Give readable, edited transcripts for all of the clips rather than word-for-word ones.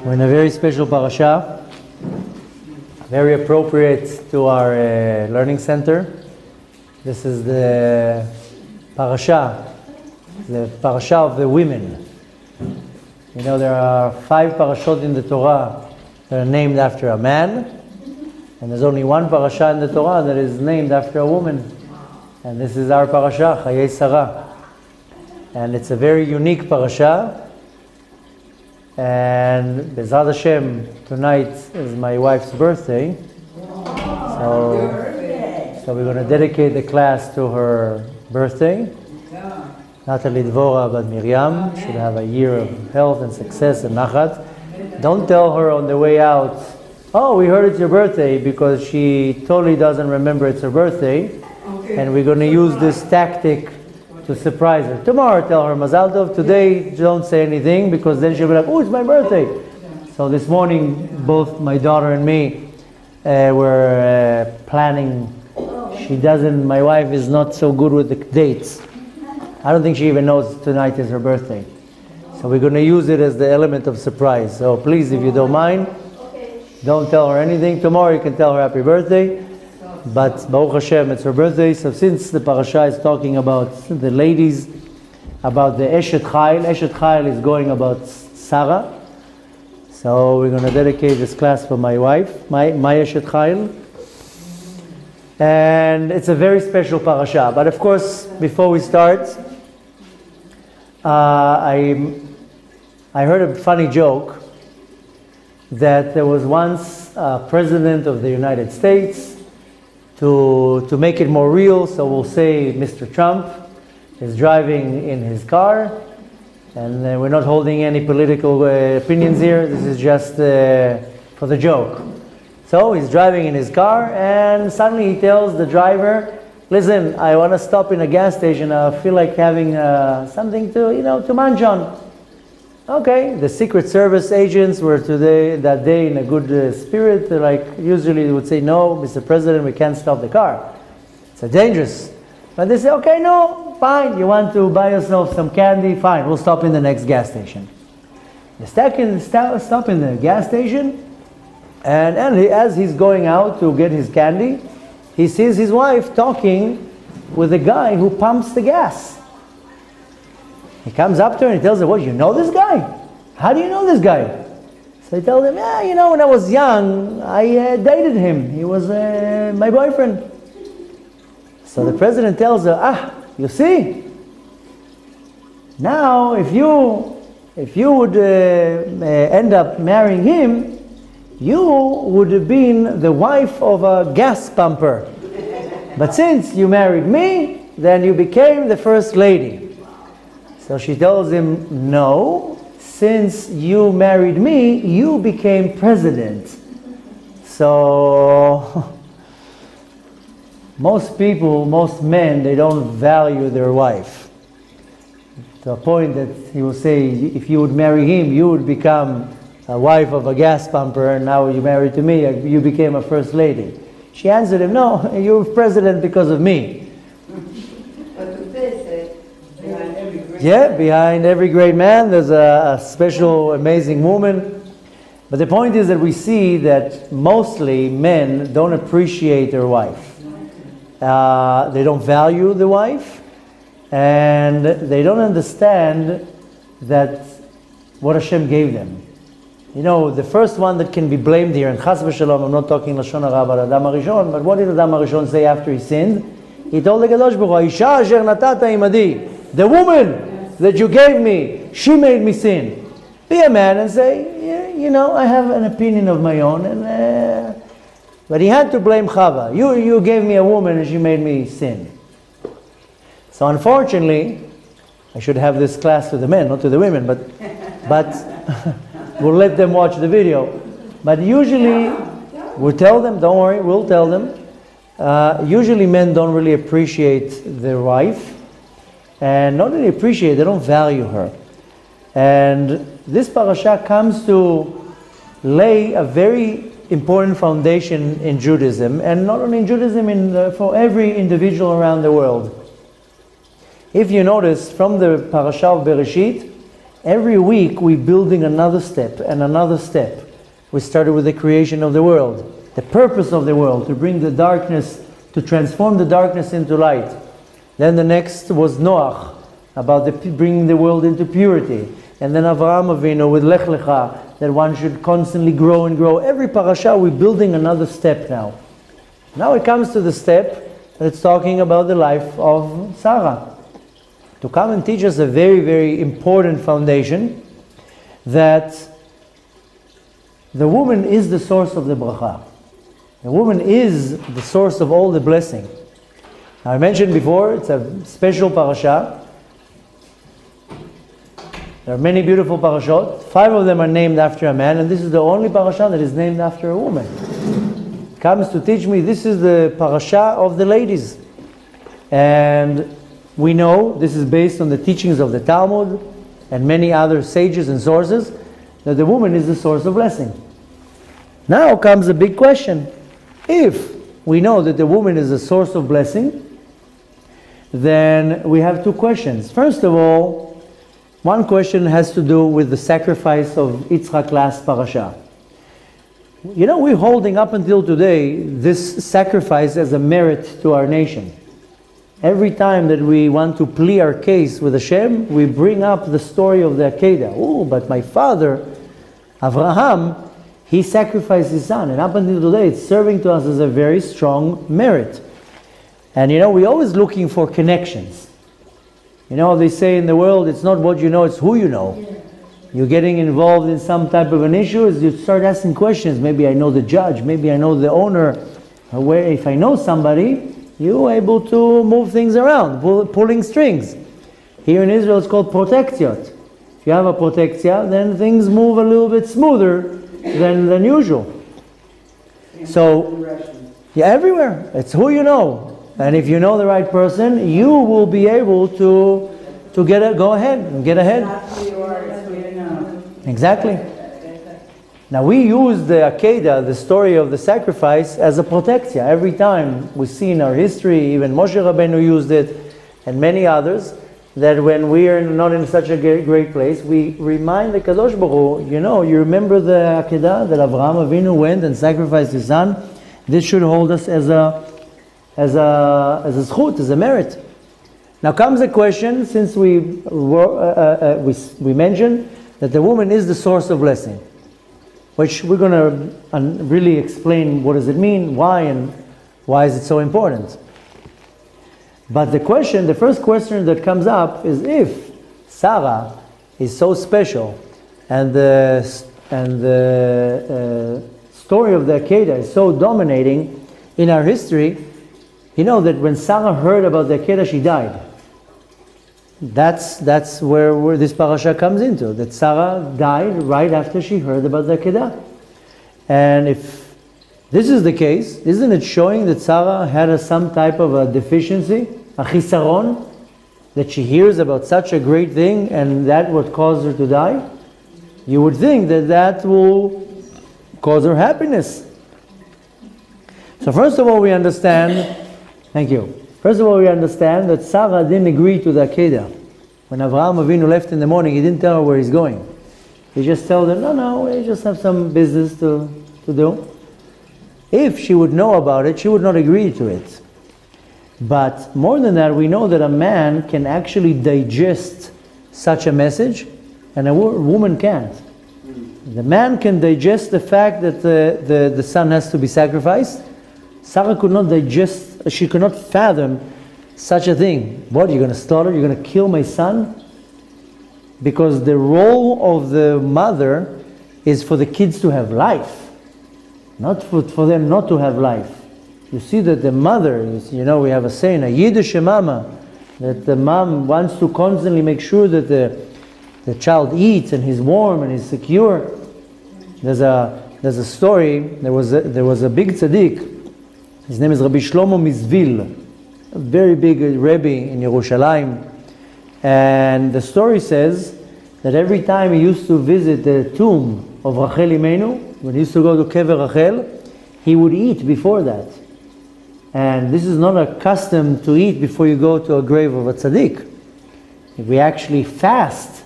We're in a very special parasha, very appropriate to our learning center. This is the parasha of the women. You know, there are 5 parashot in the Torah that are named after a man, and there's only one parasha in the Torah that is named after a woman. And this is our parasha, Chayei Sarah. And it's a very unique parasha. And B'ezrat Hashem, tonight is my wife's birthday. So we're going to dedicate the class to her birthday. Not only Dvorah, but Miriam should have a year of health and success and nachat. Don't tell her on the way out, oh, we heard it's your birthday, because she totally doesn't remember it's her birthday. Okay. And we're going to use this tactic to surprise her. Tomorrow tell her Mazal Tov. Today don't say anything, because then she'll be like, oh, it's my birthday. So this morning both my daughter and me were planning. My wife is not so good with the dates. I don't think she even knows tonight is her birthday. So we're going to use it as the element of surprise. So please, if you don't mind, don't tell her anything. Tomorrow you can tell her happy birthday. But Baruch Hashem, it's her birthday. So since the parasha is talking about the ladies, about the Eshet Chayil is going about Sarah. So we're going to dedicate this class for my wife, my Eshet Chayil. And it's a very special parasha. But of course, before we start, I heard a funny joke that there was once a president of the United States. To make it more real, so we'll say Mr. Trump is driving in his car, and we're not holding any political opinions here. This is just for the joke. So he's driving in his car, and suddenly he tells the driver, listen, I want to stop in a gas station. I feel like having something to munch on. Okay, the Secret Service agents were that day in a good spirit. Like usually they would say, no, Mr. President, we can't stop the car. It's dangerous. But they say, okay, no, fine. You want to buy yourself some candy? Fine, we'll stop in the next gas station. They stop in the gas station, and as he's going out to get his candy, he sees his wife talking with a guy who pumps the gas. He comes up to her and he tells her, what, you know this guy? How do you know this guy? So he tells him, yeah, when I was young, I dated him. He was my boyfriend. So the president tells her, you see? Now, if you would end up marrying him, you would have been the wife of a gas pumper. But since you married me, then you became the first lady. So she tells him, no, since you married me, you became president. So most men, they don't value their wife. To a point that he will say, if you would marry him, you would become a wife of a gas pumper, and now you married to me, you became a first lady. She answered him, no, you're president because of me. Yeah, behind every great man, there's a special, amazing woman. But the point is that we see that mostly men don't appreciate their wife. They don't value the wife, and they don't understand that what Hashem gave them. You know, the first one that can be blamed here, and chas v'shalom, I'm not talking lashon hara about Adam HaRishon, but what did Adam HaRishon say after he sinned? He told the Kadosh Baruch Hu, Isha asher natata imadi, the woman that you gave me, she made me sin. Be a man and say, yeah, I have an opinion of my own. But he had to blame Chava. You gave me a woman and she made me sin. So unfortunately, I should have this class to the men, not to the women, but we'll let them watch the video. But usually, we'll tell them, don't worry, we'll tell them. Usually men don't really appreciate their wife. And not only appreciate, they don't value her. And this parasha comes to lay a very important foundation in Judaism, and not only in Judaism, for every individual around the world. If you notice, from the parasha of Bereshit, Every week we're building another step and another step. We started with the creation of the world, the purpose of the world, to bring the darkness, to transform the darkness into light. Then the next was Noach, about bringing the world into purity. And then Avraham Avinu with Lech Lecha, that one should constantly grow and grow. Every parasha we're building another step now. Now it comes to the step that's talking about the life of Sarah. To come and teach us a very, very important foundation, that the woman is the source of the bracha. The woman is the source of all the blessing. Now, I mentioned before, it's a special parasha. There are many beautiful parashot. 5 of them are named after a man, and this is the only parasha that is named after a woman. It comes to teach me this is the parasha of the ladies. And we know this is based on the teachings of the Talmud and many other sages and sources, that the woman is the source of blessing. Now comes a big question. If we know that the woman is a source of blessing, then we have 2 questions. First of all, one question has to do with the sacrifice of Yitzchak last parasha. You know, we're holding up until today this sacrifice as a merit to our nation. Every time that we want to plead our case with Hashem, we bring up the story of the Akedah. Oh, but my father, Avraham, he sacrificed his son. And up until today, it's serving to us as a very strong merit. And you know, we're always looking for connections. You know, they say in the world, it's not what you know, it's who you know. You're getting involved in some type of an issue, as you start asking questions. Maybe I know the judge, maybe I know the owner. If I know somebody, you're able to move things around, pulling strings. Here in Israel, it's called protectiot. If you have a protectia, then things move a little bit smoother than usual. So, yeah, everywhere. It's who you know. And if you know the right person, you will be able to go ahead and get ahead. Exactly. Now we use the Akedah, the story of the sacrifice, as a protectia. Every time we see in our history, even Moshe Rabbeinu used it, and many others, that when we are not in such a great place, we remind the Kadosh Baruch Hu, you know, you remember the Akedah that Avraham Avinu went and sacrificed his son. This should hold us as a zchut, as a merit. Now comes a question, since we mentioned that the woman is the source of blessing, which we're going to really explain what does it mean, why, and why is it so important. But the first question that comes up is, if Sarah is so special and the story of the Akedah is so dominating in our history, you know that when Sarah heard about the Akedah, she died. That's where this parasha comes into, that Sarah died right after she heard about the Akedah. And if this is the case, isn't it showing that Sarah had some type of a deficiency, a chisaron, that she hears about such a great thing and that would cause her to die? You would think that will cause her happiness. So first of all, we understand, thank you. First of all, we understand that Sarah didn't agree to the Akedah. When Avraham Avinu left in the morning, he didn't tell her where he's going. He just told her, no, we just have some business to do. If she would know about it, she would not agree to it. But more than that, we know that a man can actually digest such a message, and a woman can't. The man can digest the fact that the son has to be sacrificed. Sarah could not digest, she could not fathom such a thing. What, you're going to slaughter, you're going to kill my son? Because the role of the mother is for the kids to have life, not for them not to have life. You see that the mother, you know, we have a saying, a Yiddish mama, that the mom wants to constantly make sure that the child eats and he's warm and he's secure. There's a story, there was a big tzaddik, his name is Rabbi Shlomo Mizvil, a very big Rebbe in Yerushalayim. And the story says that every time he used to visit the tomb of Rachel Imenu, when he used to go to Kever Rachel, he would eat before that. And this is not a custom to eat before you go to a grave of a tzaddik. If we actually fast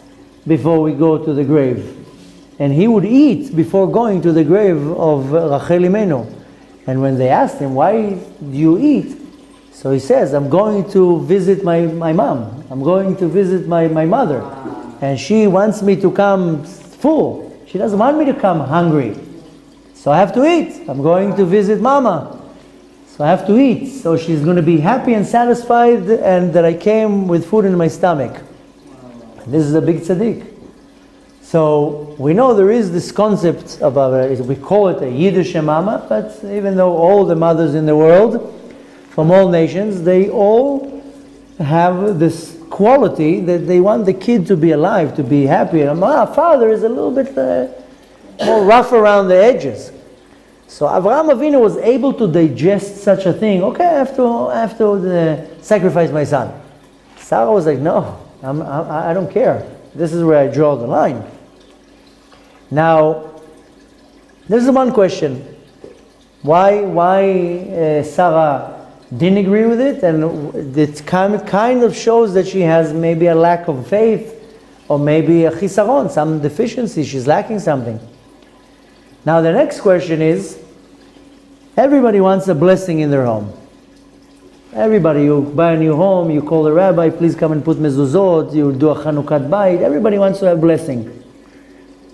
before we go to the grave. And he would eat before going to the grave of Rachel Imenu. And when they asked him, why do you eat? So he says, I'm going to visit my mom. I'm going to visit my mother. And she wants me to come full. She doesn't want me to come hungry. So I have to eat. I'm going to visit Mama. So I have to eat. So she's going to be happy and satisfied and that I came with food in my stomach. This is a big tzaddik. So we know there is this concept about, we call it a Yiddish mama, but even though all the mothers in the world, from all nations, they all have this quality that they want the kid to be alive, to be happy. And father is a little bit more rough around the edges. So Avraham Avinu was able to digest such a thing. Okay, I have to sacrifice my son. Sarah was like, no, I don't care. This is where I draw the line. Now, this is one question. Why Sarah didn't agree with it? And it kind of shows that she has maybe a lack of faith, or maybe a chisaron, some deficiency, she's lacking something. Now the next question is, everybody wants a blessing in their home. Everybody, you buy a new home, you call the rabbi, please come and put mezuzot, you do a Chanukat Bayit, everybody wants to have blessing.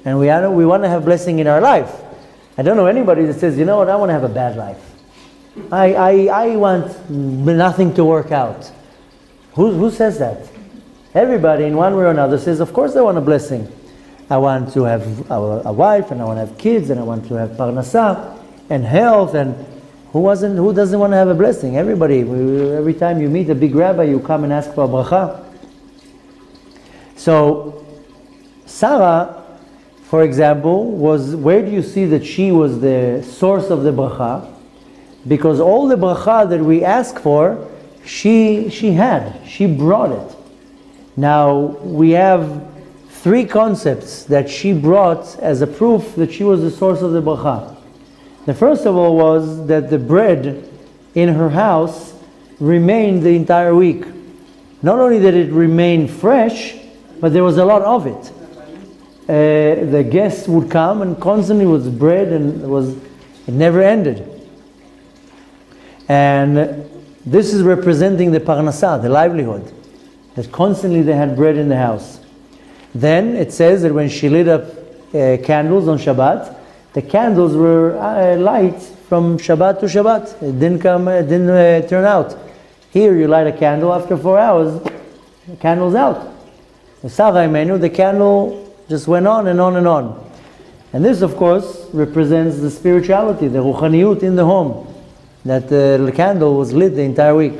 And we want to have blessing in our life. I don't know anybody that says, you know what, I want to have a bad life. I want nothing to work out. Who says that? Everybody in one way or another says, of course I want a blessing. I want to have a wife, and I want to have kids, and I want to have parnasa and health, and who doesn't want to have a blessing? Everybody. Every time you meet a big rabbi, you come and ask for a bracha. So Sarah, for example, where do you see that she was the source of the bracha? Because all the bracha that we ask for, she brought it. Now we have 3 concepts that she brought as a proof that she was the source of the bracha. The first of all was that the bread in her house remained the entire week. Not only that it remained fresh, but there was a lot of it. The guests would come and constantly was bread, and it never ended. And this is representing the parnasa, the livelihood, that constantly they had bread in the house. Then it says that when she lit up candles on Shabbat, the candles were light from Shabbat to Shabbat. It didn't turn out. Here you light a candle, after 4 hours, the candle's out. The Sarah Imenu, the candle just went on and on and on. And this, of course, represents the spirituality, the ruchaniyut in the home, that the candle was lit the entire week.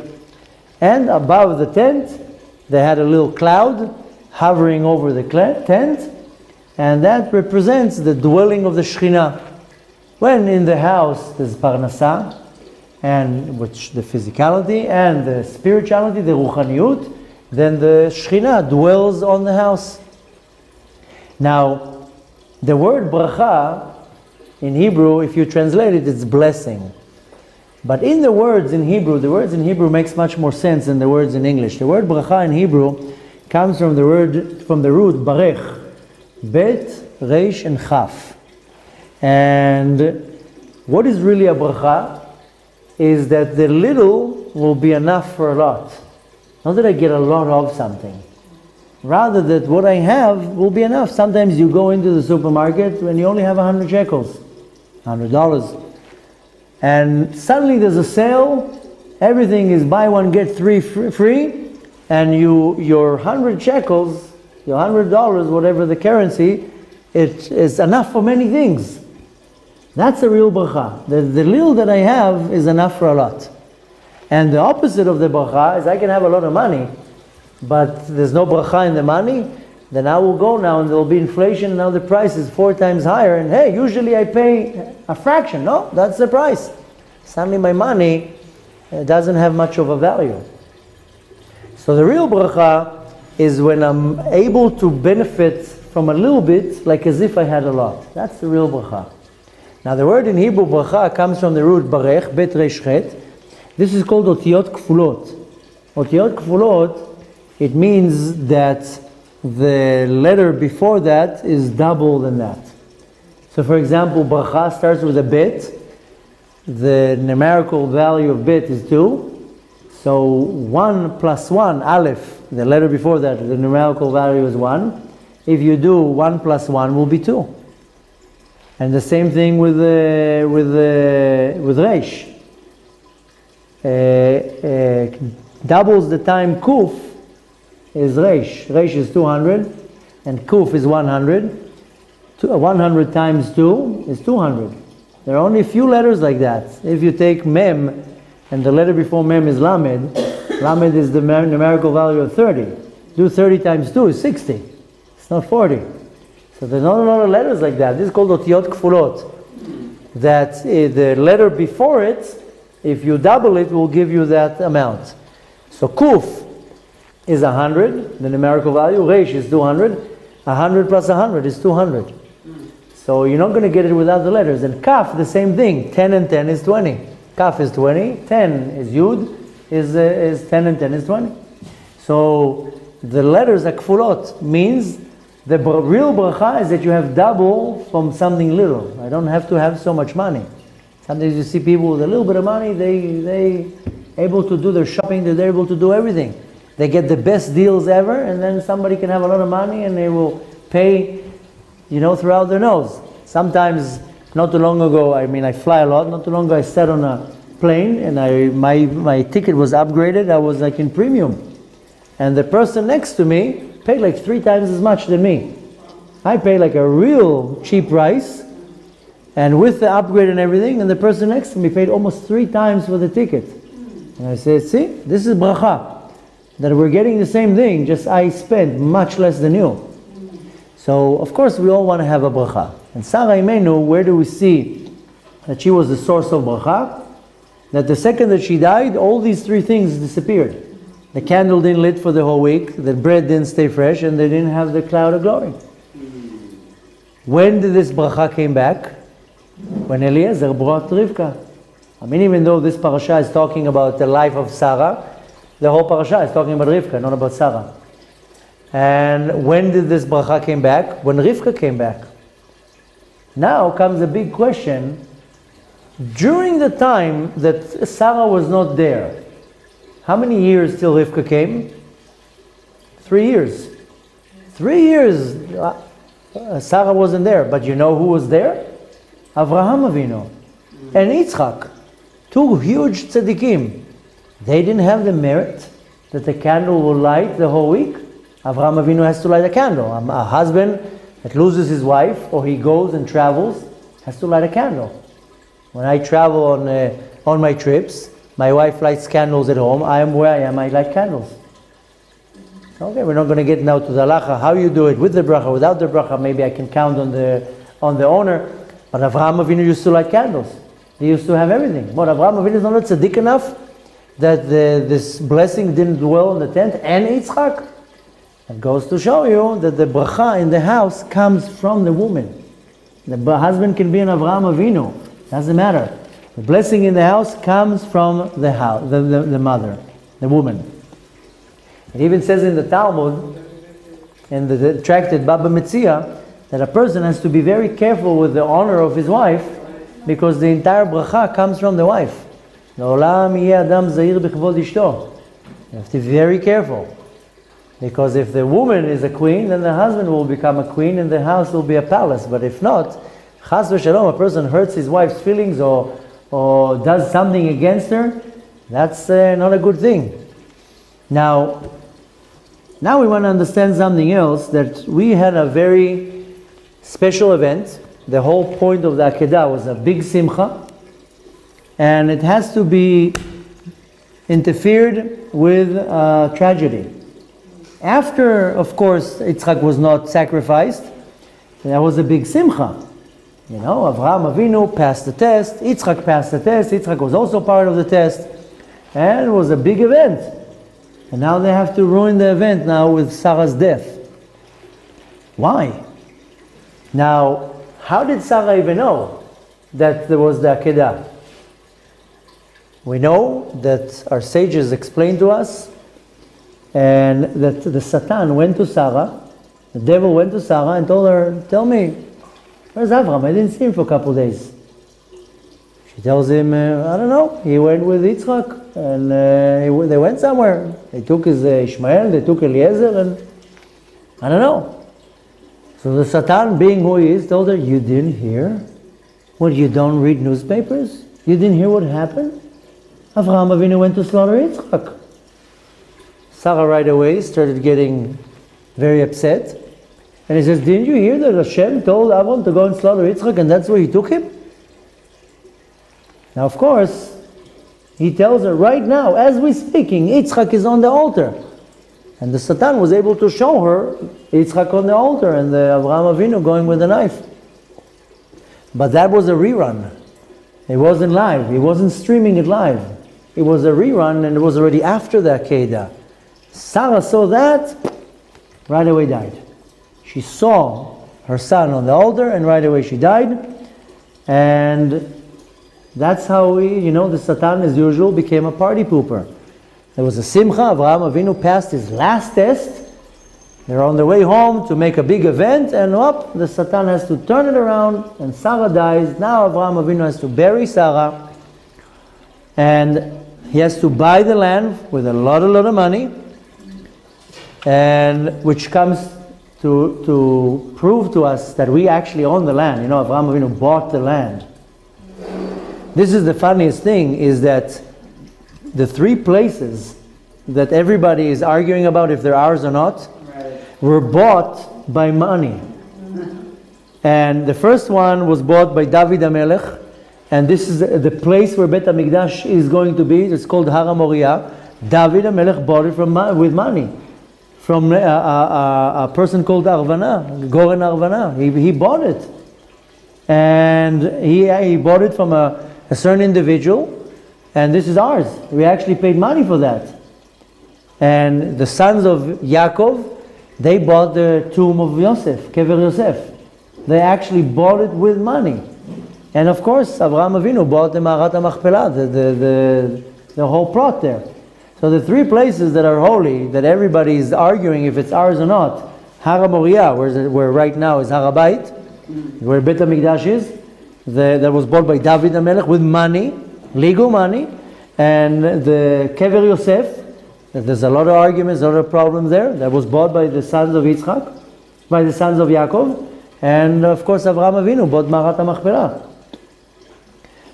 And above the tent, they had a little cloud hovering over the tent, and that represents the dwelling of the Shekhinah. When in the house there's parnasa, and which the physicality and the spirituality, the ruchaniyut, then the Shekhinah dwells on the house. Now, the word bracha in Hebrew, if you translate it, it's blessing. But in the words in Hebrew makes much more sense than the words in English. The word bracha in Hebrew comes from the root barech, bet, reish, and chaf. And what is really a bracha is that the little will be enough for a lot. Not that I get a lot of something. Rather that what I have will be enough. Sometimes you go into the supermarket when you only have 100 shekels, $100. And suddenly there's a sale, everything is buy one, get 3 free, and your 100 shekels, your $100, whatever the currency, it is enough for many things. That's a real bracha. The little that I have is enough for a lot. And the opposite of the bracha is I can have a lot of money, but there's no bracha in the money, then I will go now and there will be inflation and now the price is 4 times higher, and hey, usually I pay a fraction. No, that's the price. Suddenly my money doesn't have much of a value. So the real bracha is when I'm able to benefit from a little bit, like as if I had a lot. That's the real bracha. Now the word in Hebrew bracha comes from the root barech, bet resh chet. This is called otiyot kfulot. Otiyot kfulot, it means that the letter before that is double than that. So for example, bracha starts with a bit. The numerical value of bit is 2. So 1 plus 1, aleph, the letter before that, the numerical value is 1. If you do 1 plus 1 will be 2. And the same thing with resh. Doubles the time kuf is resh. Resh is 200 and kuf is 100. 100 times 2 is 200. There are only a few letters like that. If you take mem and the letter before mem is lamed, lamed is the numerical value of 30. Do 30 times 2 is 60. It's not 40. So there's not a lot of letters like that. This is called otiyot kfulot. That the letter before it, if you double it, will give you that amount. So kuf is 100, the numerical value. Resh is 200. 100 plus 100 is 200. So you're not going to get it without the letters. And kaf, the same thing. 10 and 10 is 20. Kaf is 20. 10 is yud, is 10 and 10 is 20. So the letters are kfulot, means the real bracha is that you have double from something little. I don't have to have so much money. Sometimes you see people with a little bit of money, they able to do their shopping, they're able to do everything. They get the best deals ever, and then somebody can have a lot of money and they will pay, throughout their nose. Sometimes, not too long ago, I fly a lot, not too long ago I sat on a plane and my ticket was upgraded, I was like in premium. And the person next to me paid like 3 times as much than me. I paid like a real cheap price, and with the upgrade and everything, and the person next to me paid almost 3 times for the ticket. And I said, see, this is bracha. That we're getting the same thing, just I spent much less than you. So, of course, we all want to have a bracha. And Sarah Imenu, where do we see that she was the source of bracha? That the second that she died, all these 3 things disappeared. The candle didn't lit for the whole week, the bread didn't stay fresh, and they didn't have the cloud of glory. When did this bracha came back? When Eliezer brought Rivka. Even though this parasha is talking about the life of Sarah, the whole parasha is talking about Rivka, not about Sarah. And when did this bracha came back? When Rivka came back. Now comes a big question. During the time that Sarah was not there, how many years till Rivka came? 3 years. 3 years Sarah wasn't there, but you know who was there? Avraham Avinu and Yitzchak, 2 huge tzaddikim. They didn't have the merit that the candle will light the whole week. Avraham Avinu has to light a candle. A husband that loses his wife, or he goes and travels, has to light a candle. When I travel on my trips, my wife lights candles at home. I am where I am, I light candles. Okay, we're not going to get now to the halacha, how you do it, with the bracha, without the bracha. Maybe I can count on the owner. But Avraham Avinu used to light candles. He used to have everything. But Avraham Avinu is not tzaddik enough that this blessing didn't dwell in the tent, and Yitzchak. It goes to show you that the bracha in the house comes from the woman. The husband can be an Avraham Avinu. Doesn't matter. The blessing in the house comes from the house, the mother, the woman. It even says in the Talmud, in the tractate Baba Metzia, that a person has to be very careful with the honor of his wife, because the entire bracha comes from the wife. לעולם יהיה אדם זהיר בכבוד אשתו. You have to be very careful. Because if the woman is a queen, then the husband will become a queen and the house will be a palace. But if not, chas v'shalom, a person hurts his wife's feelings or does something against her, that's not a good thing. Now we want to understand something else, that we had a very special event. The whole point of the Akedah was a big simcha. And it has to be interfered with tragedy. After, of course, Yitzchak was not sacrificed, there was a big simcha. Avraham Avinu passed the test, Yitzchak passed the test, Yitzchak was also part of the test, and it was a big event. And now they have to ruin the event now with Sarah's death. Why? Now, how did Sarah even know that there was the Akedah? We know that our sages explained to us, and that the Satan went to Sarah the devil went to Sarah and told her, tell me, where's Avram? I didn't see him for a couple of days. She tells him, I don't know, he went with Yitzchak, and they went somewhere. They took his Ishmael, they took Eliezer, and I don't know. So the Satan, being who he is, told her, you didn't hear? What, you don't read newspapers? You didn't hear what happened? Avraham Avinu went to slaughter Yitzchak. Sarah right away started getting very upset. And he says, didn't you hear that Hashem told Avram to go and slaughter Yitzchak, and that's where he took him? Now, of course, he tells her right now, as we're speaking, Yitzchak is on the altar. And the Satan was able to show her Yitzchak on the altar and the Avraham Avinu going with a knife. But that was a rerun. It wasn't live. He wasn't streaming it live. It was a rerun, and it was already after the Akedah. Sarah saw that, right away died. She saw her son on the altar, and right away she died. And that's how the Satan, as usual, became a party pooper. There was a simcha. Avraham Avinu passed his last test. They're on their way home to make a big event, and the Satan has to turn it around, and Sarah dies. Now Avraham Avinu has to bury Sarah, and he has to buy the land with a lot of money, and which comes to prove to us that we actually own the land. Avraham Avinu bought the land. This is the funniest thing, is that the three places that everybody is arguing about if they're ours or not, were bought by money. And the first one was bought by David HaMelech, and this is the place where Bet HaMikdash is going to be. It's called Har HaMoriah. David HaMelech bought it with money from a person called Arvana, Goren Arvana. He bought it. And he bought it from a certain individual, and this is ours. We actually paid money for that. And the sons of Yaakov, they bought the tomb of Yosef, Kever Yosef. They actually bought it with money. And of course, Avraham Avinu bought the Ma'arat HaMachpelah, the whole plot there. So the three places that are holy, that everybody is arguing if it's ours or not, Har HaMoriah, where right now is Har HaBayit, where Bet HaMikdash is, that was bought by David HaMelech with money, legal money, and the Kever Yosef, there's a lot of arguments, a lot of problems there, that was bought by the sons of Yitzchak, by the sons of Yaakov, and of course Avraham Avinu bought Ma'arat HaMachpelah.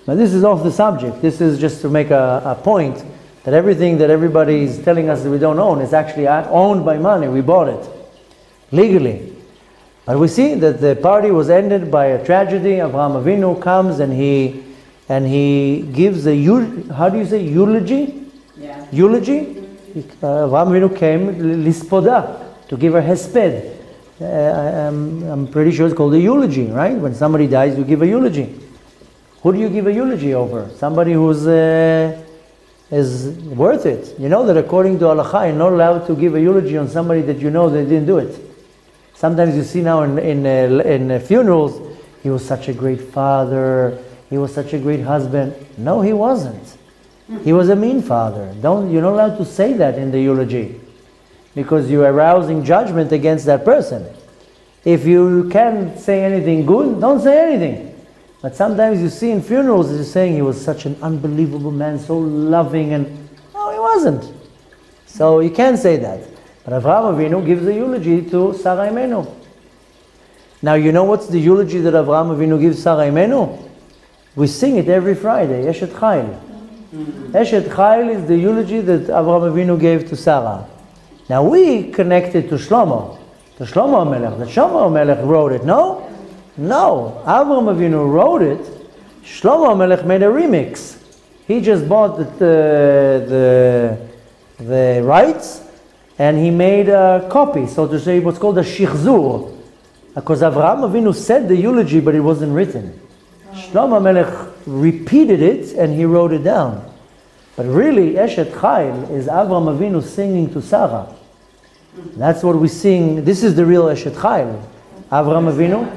Now this is off the subject. This is just to make a point that everything that everybody is telling us that we don't own is actually owned by money. We bought it legally. But we see that the party was ended by a tragedy. Avraham Avinu comes and he gives a eulogy? Yeah. Eulogy? Avraham Avinu came lispoda, to give her hesped. I'm pretty sure it's called a eulogy, right? When somebody dies, you give a eulogy. Who do you give a eulogy over? Somebody who's is worth it. You know that according to halacha, you're not allowed to give a eulogy on somebody that you know they didn't do it. Sometimes you see now in funerals, he was such a great father, he was such a great husband. No, he wasn't. He was a mean father. You're not allowed to say that in the eulogy, because you're arousing judgment against that person. If you can't say anything good, don't say anything. But sometimes you see in funerals, they're saying he was such an unbelievable man, so loving, and no, he wasn't. So you can't say that. But Avraham Avinu gives a eulogy to Sarah Imenu. Now you know what's the eulogy that Avraham Avinu gives Sarah Imenu? We sing it every Friday, Eshet Chayil. Eshet Chayil is the eulogy that Avraham Avinu gave to Sarah. Now we connect it to Shlomo HaMelech. That Shlomo HaMelech wrote it, no? No, Avraham Avinu wrote it. Shlomo HaMelech made a remix. He just bought the rights, and he made a copy, so to say, what's called a shichzur. Because Avraham Avinu said the eulogy, but it wasn't written. Shlomo HaMelech repeated it, and he wrote it down. But really, Eshet Chayil is Avraham Avinu singing to Sarah. That's what we sing. This is the real Eshet Chayil. Avraham Avinu.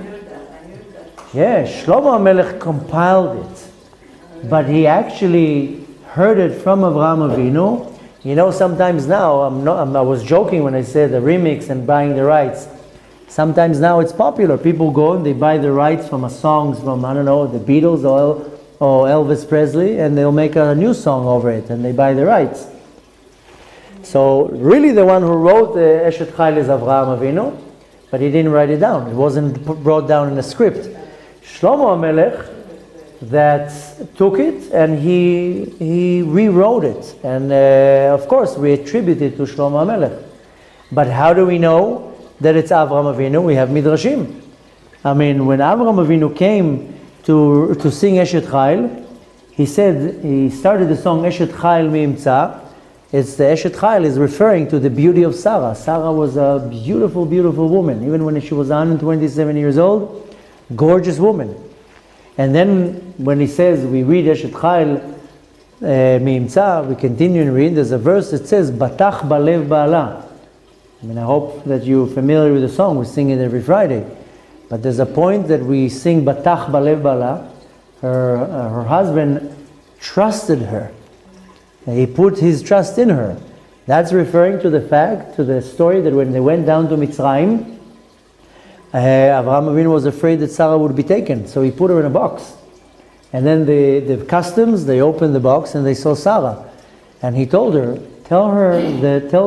Yeah, Shlomo HaMelech compiled it, but he actually heard it from Avraham Avinu. You know, sometimes now, I was joking when I said the remix and buying the rights. Sometimes now it's popular. People go and they buy the rights from songs from, I don't know, the Beatles or Elvis Presley, and they'll make a new song over it, and they buy the rights. So really the one who wrote the Eshet Chayil is Avraham Avinu, but he didn't write it down. It wasn't brought down in a script. Shlomo HaMelech that took it and he rewrote it. And of course we attribute it to Shlomo HaMelech. But how do we know that it's Avraham Avinu? We have Midrashim. I mean, when Avraham Avinu came to sing Eshet Chayil, he started the song Eshet Chayil Mi'imtza. It's the Eshet Chayil is referring to the beauty of Sarah. Sarah was a beautiful, beautiful woman. Even when she was 127 years old, gorgeous woman. And then when he says, we read Eshet Chayil Mi'imtza, we continue and read, there's a verse that says, Batach balev ba'ala. I mean, I hope that you're familiar with the song. We sing it every Friday. But there's a point that we sing Batach balev ba'ala. Her husband trusted her. He put his trust in her. That's referring to the story that when they went down to Mitzrayim, Avraham Avinu was afraid that Sarah would be taken, so he put her in a box. And then the customs, they opened the box and they saw Sarah. And he told her, tell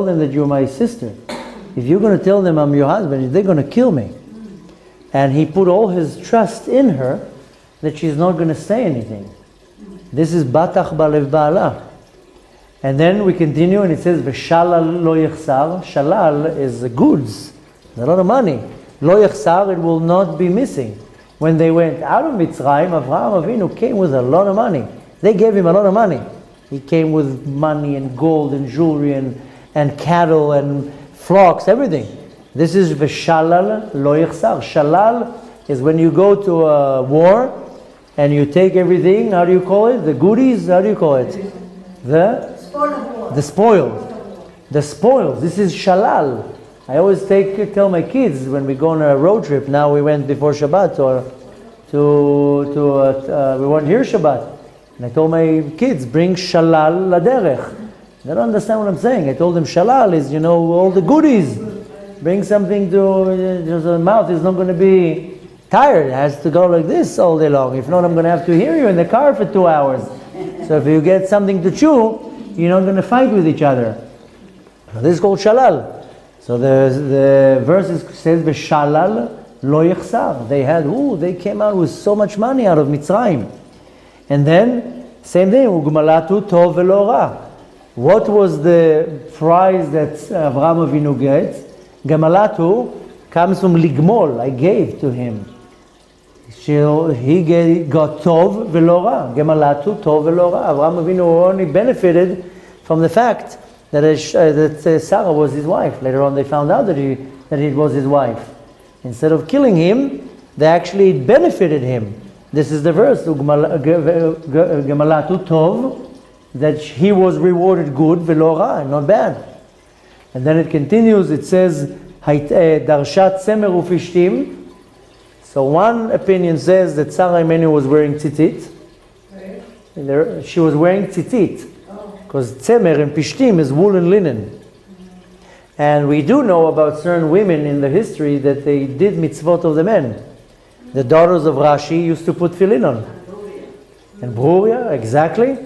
them that you're my sister. If you're going to tell them I'm your husband, they're going to kill me. And he put all his trust in her that she's not going to say anything. This is Batach balev ba'ala. And then we continue and it says, V'shalal lo yechsar. Shalal is goods. It's a lot of money. Lo yechsar, it will not be missing. When they went out of Mitzrayim, Avraham Avinu came with a lot of money. They gave him a lot of money. He came with money and gold and jewelry and cattle and flocks, everything. This is V'shalal lo yechsar. Shalal is when you go to a war and you take everything, how do you call it? The goodies, how do you call it? The spoils. The spoils. This is shalal. I always tell my kids when we go on a road trip. Now we went before Shabbat we went here Shabbat. And I told my kids, bring shalal laderech. They don't understand what I'm saying. I told them shalal is, all the goodies. Bring something the mouth is not going to be tired. It has to go like this all day long. If not, I'm going to have to hear you in the car for 2 hours. So if you get something to chew, you're not going to fight with each other. This is called shalal. So the verse says, "V'shalal lo yechsar." They came out with so much money out of Mitzrayim. And then, same thing, "Ugmalatu tov velo ra." What was the prize that Avraham Avinu gets? Gamalatu comes from ligmol, I gave to him. He got tov velo ra. Gemalatu tov velo ra. Avraham Avinu only benefited from the fact that Sarah was his wife. Later on they found out that it was his wife. Instead of killing him, they actually benefited him. This is the verse, Gemalatu tov, that he was rewarded good, velo ra, not bad. And then it continues, it says, Darshat semer ufishtim. So one opinion says that Sarah Imenu was wearing tzitzit. She was wearing tzitzit. Because tzemer and pishtim is wool and linen. And we do know about certain women in the history that they did mitzvot of the men. The daughters of Rashi used to put tefillin on. And Bruria, exactly.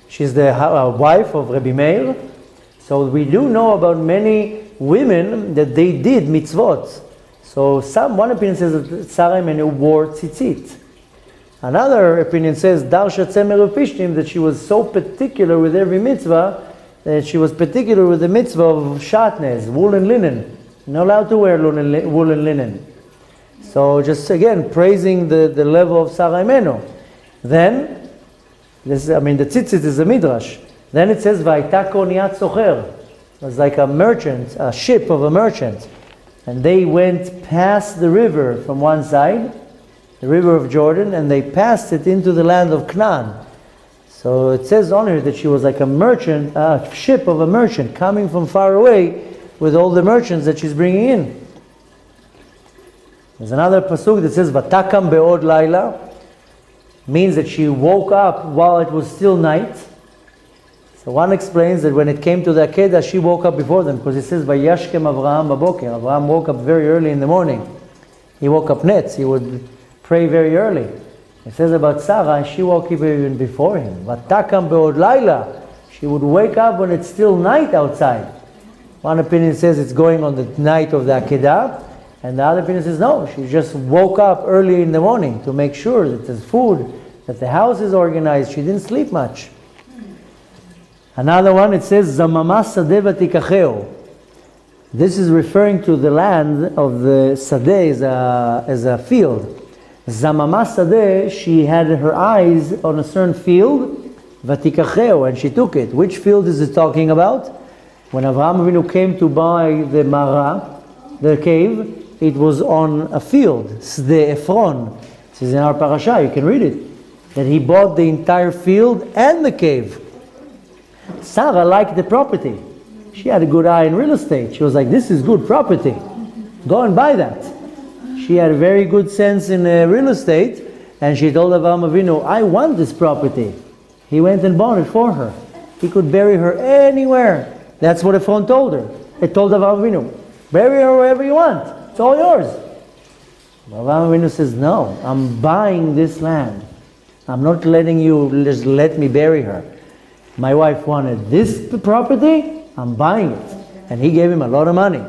She's the wife of Rabbi Meir. So we do know about many women that they did mitzvot. So one opinion says that Sarah Imenu wore tzitzit. Another opinion says Darshat Semer Upishtim, that she was so particular with every mitzvah that she was particular with the mitzvah of shatnez, wool and linen. Not allowed to wear wool and linen. So just again praising the level of Sarah Imenu. Then the tzitzit is a midrash. Then it says Vayta koniyat socher. It was like a merchant, a ship of a merchant. And they went past the river from one side, the river of Jordan, and they passed it into the land of Canaan. So it says on her that she was like a merchant, a ship of a merchant coming from far away with all the merchants that she's bringing in. There's another pasuk that says Vatakam be'od laila, means that she woke up while it was still night. So one explains that when it came to the Akedah, she woke up before them, because it says Vayashkem Avraham baboker. Avraham woke up very early in the morning. He woke up netz. He would pray very early. It says about Sarah, she woke up even before him. Vatakam be'od laila. She would wake up when it's still night outside. One opinion says it's going on the night of the Akedah, and the other opinion says no, she just woke up early in the morning to make sure that there's food, that the house is organized. She didn't sleep much. Another one, it says, Zamama sadeh vatikacheo. This is referring to the land of the sadeh as a field. Zamama sadeh, she had her eyes on a certain field, vatikacheo, and she took it. Which field is it talking about? When Avraham Avinu came to buy the Mara, the cave, it was on a field, Sde Ephron. This is in our parasha, you can read it. That he bought the entire field and the cave. Sarah liked the property. She had a good eye in real estate. She was like, this is good property. Go and buy that. She had a very good sense in real estate, and she told Avraham Avinu, I want this property. He went and bought it for her. He could bury her anywhere. That's what Ephron told her. It told Avraham Avinu, bury her wherever you want. It's all yours. Avraham Avinu says, no, I'm buying this land. I'm not letting you just let me bury her. My wife wanted this property, I'm buying it. And he gave him a lot of money,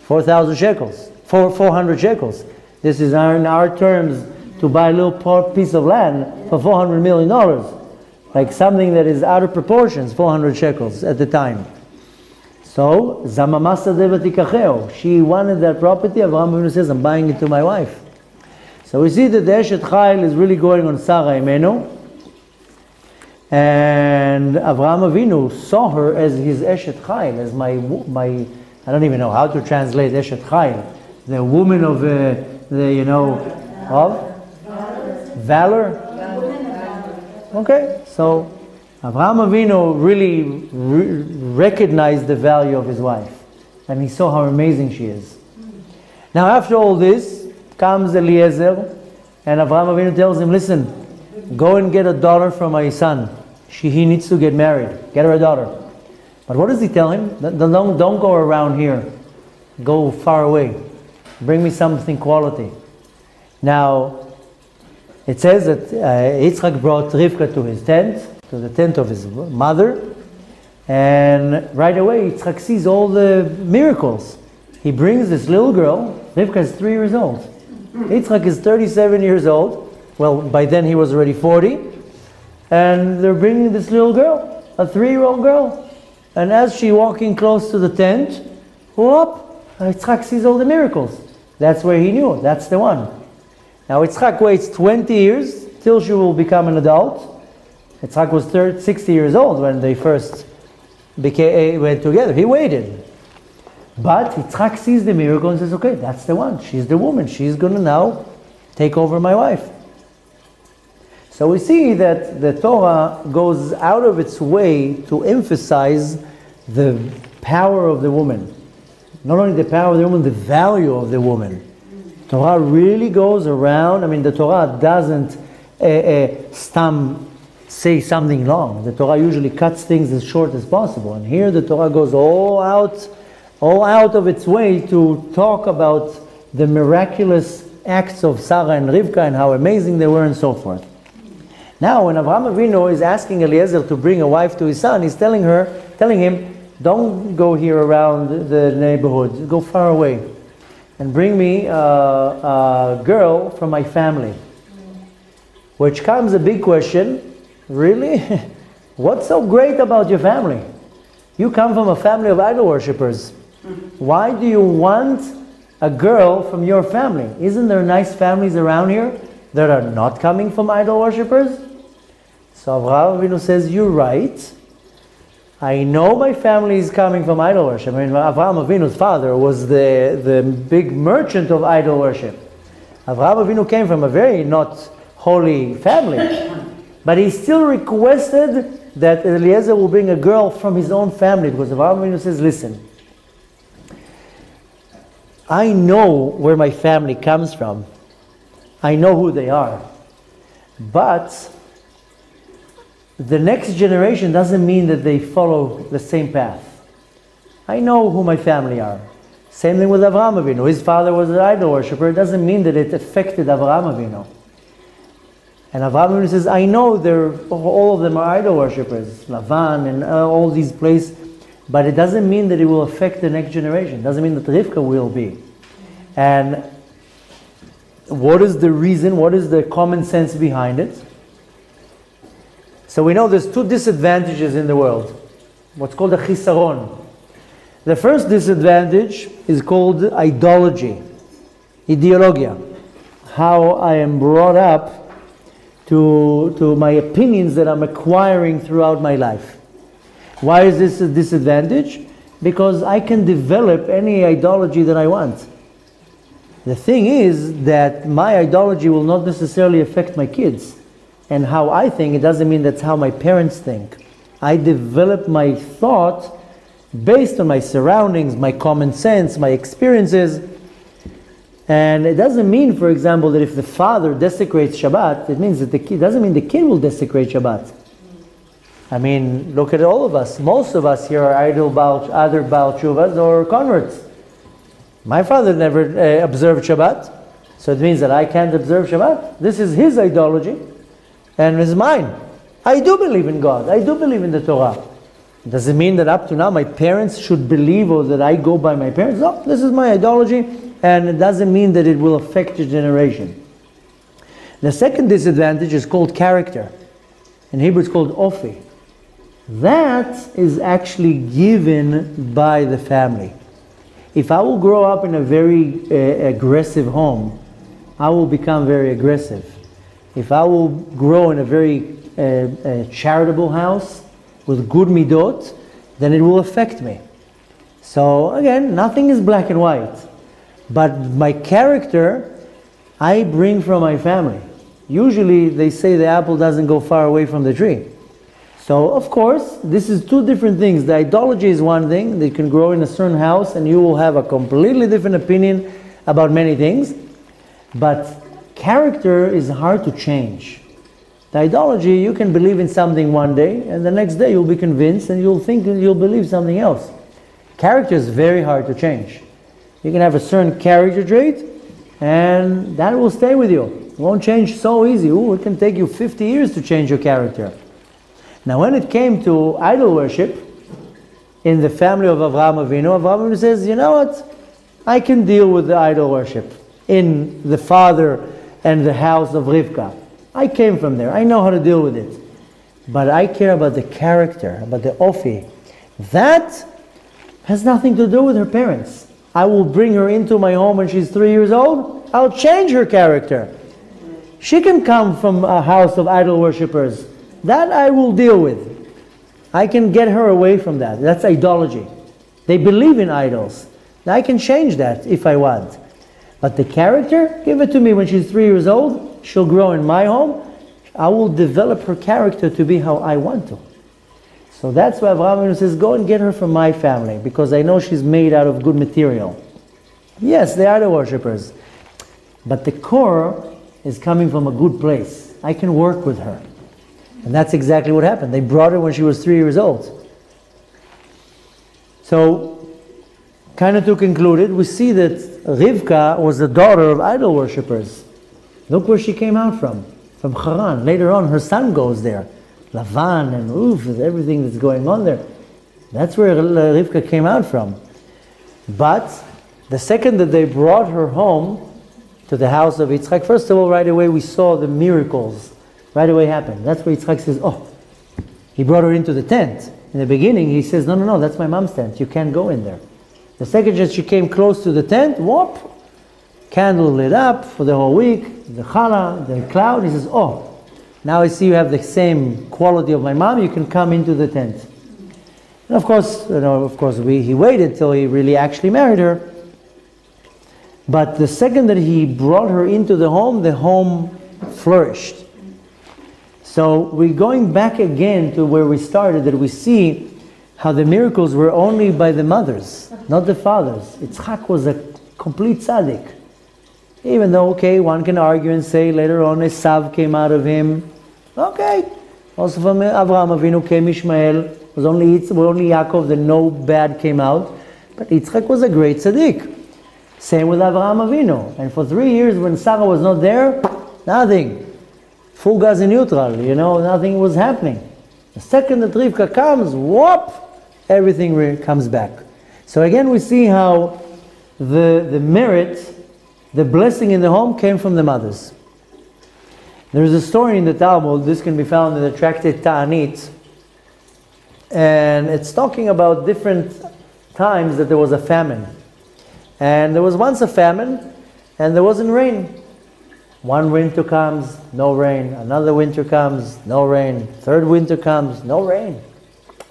4,000 shekels, 400 shekels. This is in our terms to buy a little piece of land for $400 million. Like something that is out of proportions, 400 shekels at the time. So, Zamamasa devatikacheo. She wanted that property. Avraham Avinu says, I'm buying it to my wife. So we see that the Eshet Chayil is really going on Sarah Imenu. And Avraham Avinu saw her as his Eshet Chayil, as my, I don't even know how to translate Eshet Chayil. The woman of of valor. Okay, so Avraham Avinu really recognized the value of his wife, and he saw how amazing she is. Now, after all this comes Eliezer, and Avraham Avinu tells him, "Listen, go and get a daughter from my son. He needs to get married. Get her a daughter." But what does he tell him? Don't go around here. Go far away. Bring me something quality. Now, it says that Yitzchak brought Rivka to his tent, to the tent of his mother, and right away Yitzchak sees all the miracles. He brings this little girl. Rivka is 3 years old. Yitzchak is 37 years old. Well, by then he was already 40. And they're bringing this little girl, a 3-year-old girl. And as she's walking close to the tent, whoop, Yitzchak sees all the miracles. That's where he knew, that's the one. Now Yitzchak waits 20 years till she will become an adult. Yitzchak was 60 years old when they first went together. He waited. But Yitzchak sees the miracle and says, okay, that's the one. She's the woman. She's going to now take over my wife. So we see that the Torah goes out of its way to emphasize the power of the woman. Not only the power of the woman, the value of the woman. Torah really goes around. I mean, the Torah doesn't say something long. The Torah usually cuts things as short as possible. And here the Torah goes all out of its way to talk about the miraculous acts of Sarah and Rivka and how amazing they were and so forth. Now, when Avraham Avinu is asking Eliezer to bring a wife to his son, he's telling him, don't go here around the neighborhood, go far away. And bring me a girl from my family. Which comes a big question, really? What's so great about your family? You come from a family of idol worshippers. Why do you want a girl from your family? Isn't there nice families around here that are not coming from idol worshippers? So Avraham Avinu says, you're right. I know my family is coming from idol worship. I mean, Avraham Avinu's father was the big merchant of idol worship. Avraham Avinu came from a very not holy family. But he still requested that Eliezer will bring a girl from his own family, because Avraham Avinu says, listen, I know where my family comes from. I know who they are. But the next generation doesn't mean that they follow the same path. I know who my family are. Same thing with Avraham Avinu. His father was an idol worshiper. It doesn't mean that it affected Avraham Avinu. And Avraham Avinu says, I know all of them are idol worshippers, Lavan and all these places, but it doesn't mean that it will affect the next generation. It doesn't mean that Rivka will be. And what is the reason? What is the common sense behind it? So we know there's two disadvantages in the world. What's called a chisaron. The first disadvantage is called ideology, ideologia. How I am brought up to my opinions that I'm acquiring throughout my life. Why is this a disadvantage? Because I can develop any ideology that I want. The thing is that my ideology will not necessarily affect my kids. And how I think, it doesn't mean that's how my parents think. I develop my thought based on my surroundings, my common sense, my experiences. And it doesn't mean, for example, that if the father desecrates Shabbat, it means that it doesn't mean the kid will desecrate Shabbat. I mean, look at all of us. Most of us here are either Baal Tshuvas or converts. My father never observed Shabbat, so it means that I can't observe Shabbat. This is his ideology, and it's mine. I do believe in God. I do believe in the Torah. Does it mean that up to now my parents should believe or that I go by my parents? No, this is my ideology, and it doesn't mean that it will affect your generation. The second disadvantage is called character. In Hebrew it's called ofi. That is actually given by the family. If I will grow up in a very aggressive home, I will become very aggressive. If I will grow in a very charitable house with good midot, then it will affect me. So again, nothing is black and white. But my character, I bring from my family. Usually they say the apple doesn't go far away from the tree. So of course, this is two different things. The ideology is one thing. They can grow in a certain house and you will have a completely different opinion about many things. But character is hard to change. The ideology, you can believe in something one day and the next day you'll be convinced and you'll think and you'll believe something else. Character is very hard to change. You can have a certain character trait and that will stay with you. It won't change so easy. Ooh, it can take you 50 years to change your character. Now when it came to idol worship in the family of Avraham Avinu says, you know what? I can deal with the idol worship in the father and the house of Rivka. I came from there. I know how to deal with it. But I care about the character, about the ofi. That has nothing to do with her parents. I will bring her into my home when she's 3 years old. I'll change her character. She can come from a house of idol worshippers. That I will deal with. I can get her away from that. That's idolatry. They believe in idols. I can change that if I want. But the character, give it to me when she's 3 years old. She'll grow in my home. I will develop her character to be how I want to. So that's why Avraham says, go and get her from my family, because I know she's made out of good material. Yes, they are the worshippers. But the core is coming from a good place. I can work with her. And that's exactly what happened. They brought her when she was 3 years old. So, kind of to conclude it, we see that Rivka was the daughter of idol worshippers. Look where she came out from Haran. Later on, her son goes there. Lavan and everything that's going on there. That's where Rivka came out from. But the second that they brought her home to the house of Yitzchak, first of all, right away we saw the miracles. Right away happened. That's where Yitzchak says, oh, he brought her into the tent. In the beginning, he says, no, that's my mom's tent. You can't go in there. The second that she came close to the tent, whoop, candle lit up for the whole week, the challah, the cloud. He says, oh, now I see you have the same quality of my mom. You can come into the tent. And of course, he waited till he really actually married her. But the second that he brought her into the home flourished. So we're going back again to where we started, that we see how the miracles were only by the mothers, not the fathers. Yitzchak was a complete tzaddik. Even though, one can argue and say later on Esav came out of him. Also from Avraham Avinu came Ishmael. It was only Yaakov that no bad came out. But Yitzchak was a great tzaddik. Same with Avraham Avinu. And for 3 years when Sarah was not there, nothing. Full gas in neutral, nothing was happening. The second that Rivka comes, whoop, everything comes back. So again we see how the merit, the blessing in the home came from the mothers. There's a story in the Talmud, this can be found in the tractate Ta'anit, and it's talking about different times that there was a famine. And there was once a famine, and there wasn't rain. One winter comes, no rain. Another winter comes, no rain. Third winter comes, no rain.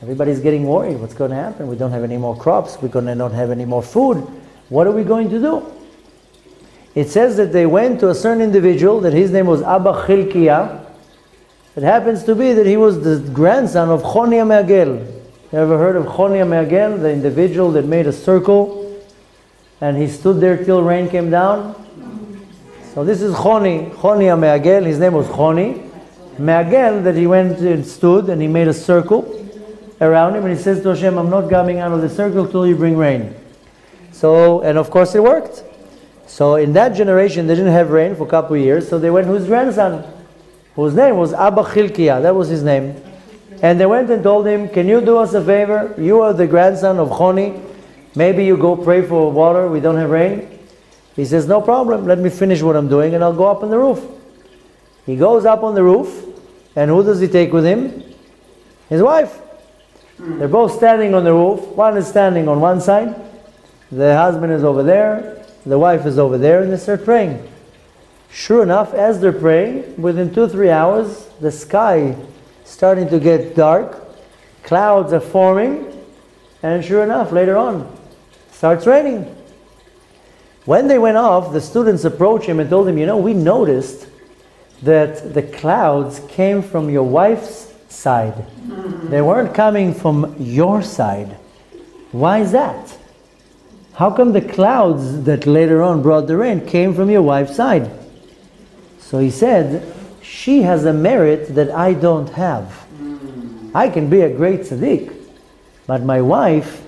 Everybody's getting worried. What's going to happen? We don't have any more crops. We're going to not have any more food. What are we going to do? It says that they went to a certain individual, that his name was Abba Chilkiah. It happens to be that he was the grandson of Choni HaMe'agel. You ever heard of Choni HaMe'agel? The individual that made a circle and he stood there till rain came down. So this is Choni HaMe'agel. His name was Choni Me'agel, that he went and stood and he made a circle around him and he says to Hashem, I'm not coming out of the circle till you bring rain. So, and of course it worked. So in that generation they didn't have rain for a couple of years, so they went to his grandson, whose name was Abba Chilkiah, that was his name. And they went and told him, can you do us a favor? You are the grandson of Choni. Maybe you go pray for water, we don't have rain. He says, no problem, let me finish what I'm doing and I'll go up on the roof. He goes up on the roof, and who does he take with him? His wife. They're both standing on the roof. One is standing on one side, the husband is over there, the wife is over there, and they start praying. Sure enough, as they're praying, within 2-3 hours, the sky starting to get dark, clouds are forming, and sure enough, later on, starts raining. When they went off, the students approached him and told him, we noticed that the clouds came from your wife's side. They weren't coming from your side. Why is that? How come the clouds that later on brought the rain came from your wife's side? So he said, she has a merit that I don't have. I can be a great tzaddik, but my wife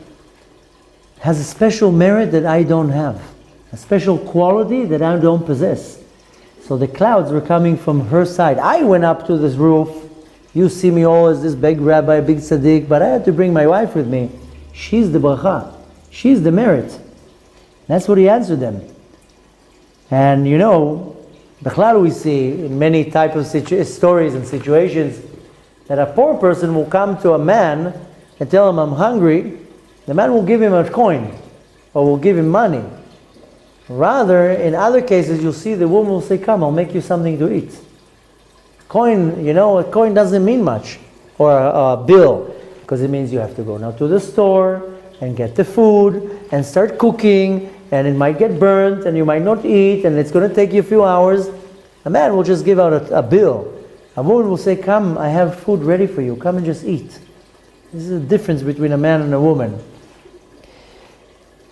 has a special merit that I don't have. A special quality that I don't possess. So the clouds were coming from her side. I went up to this roof. You see me all as this big rabbi, big tzaddik, but I had to bring my wife with me. She's the bracha. She's the merit. That's what he answered them. And Bechlal we see in many types of stories and situations that a poor person will come to a man and tell him, I'm hungry. The man will give him a coin or will give him money. Rather, in other cases, you'll see the woman will say, come, I'll make you something to eat. Coin, a coin doesn't mean much. Or a bill, because it means you have to go now to the store and get the food and start cooking, and it might get burnt and you might not eat and it's going to take you a few hours. A man will just give out a bill. A woman will say, come, I have food ready for you. Come and just eat. This is the difference between a man and a woman.